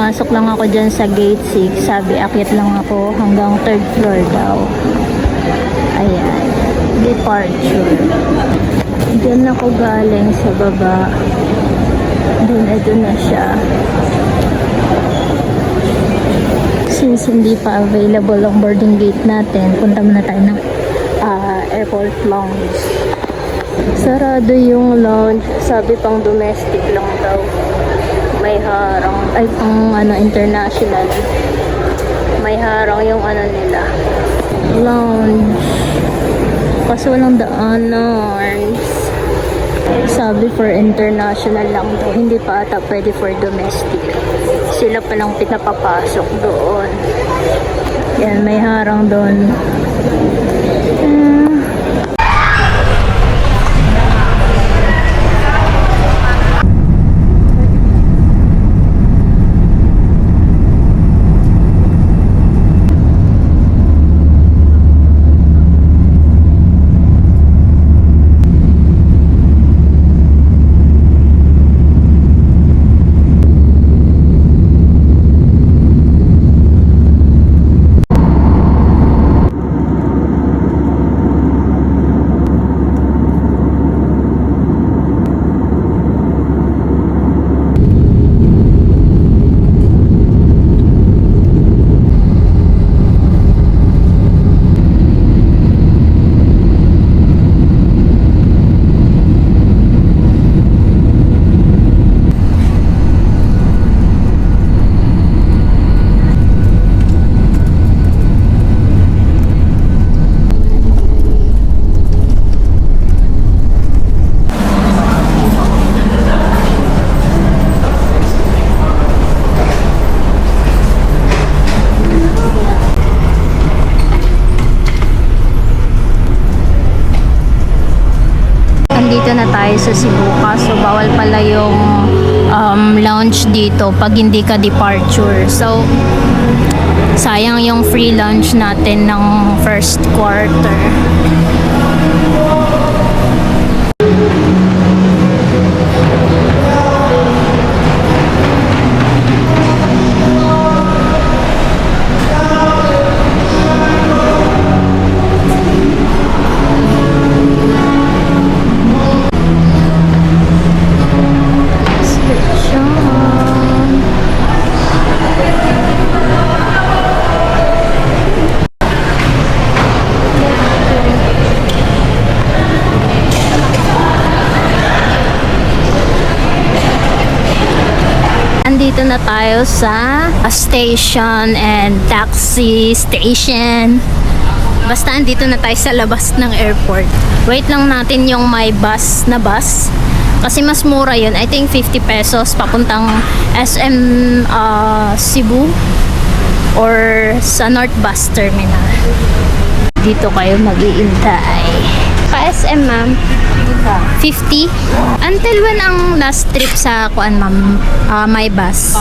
pumasok lang ako dyan sa gate 6. Sabi, akyat lang ako hanggang 3rd floor daw. Ayan. Departure. Diyan ako galing sa baba. Then, ito na siya. Since hindi pa available ang boarding gate natin, punta muna tayo ng airport lounge. Sarado yung lounge. Sabi pang domestic lang daw. May harang. Ay, pang international. May harang yung nila. Lounge. Kaso walang daanan. Sabi for international lang daw. Hindi pa ata pwede for domestic. Sila palang pinapapasok doon. Yan, may harang doon. Dito na tayo sa Cebu, so bawal pala yung lounge dito pag hindi ka departure. So sayang yung free lunch natin ng first quarter. Dito na tayo sa station and taxi station. Basta andito na tayo sa labas ng airport. Wait lang natin yung may bus na bus. Kasi mas mura yun. I think 50 pesos papuntang SM Cebu or sa North Bus Terminal. Dito kayo mag-iintay. Pa-SM, ma'am. 50? Until when ang last trip sa kuan, ma'am? My bus.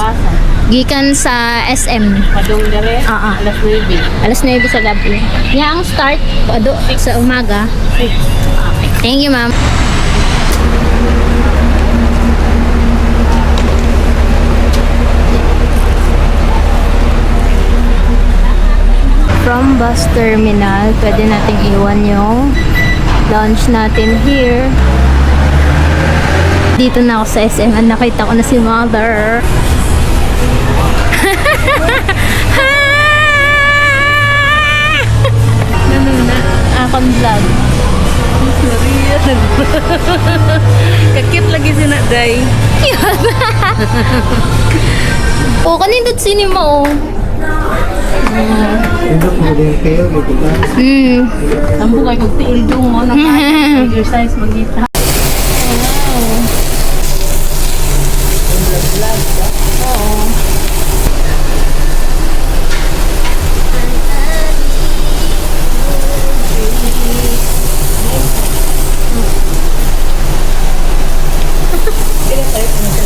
Gikan sa SM. Padong dire? Alas 9. Alas 9 sa gabi. Nga ang start sa umaga. Thank you, ma'am. From bus terminal, pwede nating iwan yung lunch natin here. Dito na ako sa SM. Nakita ko na si mother. Akong vlog. Kakit lagi si Naday. Oh, kanindot sinima oh. Tambo kayo magtiil doon mo. Exercise magita.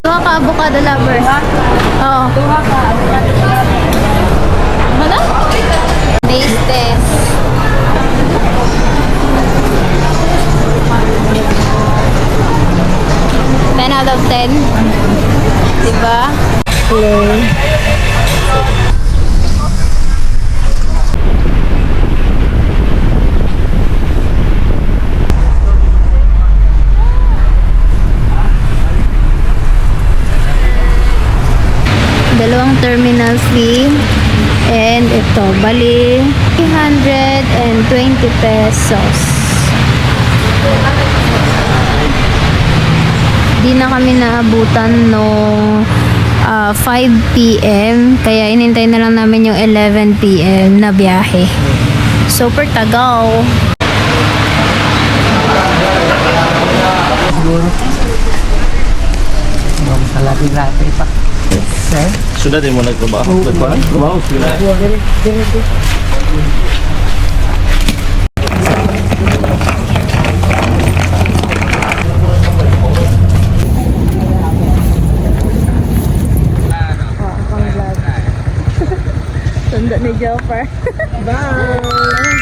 Tuha ka avocado lover. Oo. Tuha ka. Ano? Taste test. Ten out of 10. Diba? Hello. Bali, 320 pesos. Di na kami naabutan nung 5 p.m. Kaya inintay na lang namin yung 11 p.m. na biyahe. Super tagaw. Siguro. Malaki-laki pa. Sudah din mo nagtrabaho? Nagtrabaho sila. Tanda ni Joffer. Bye!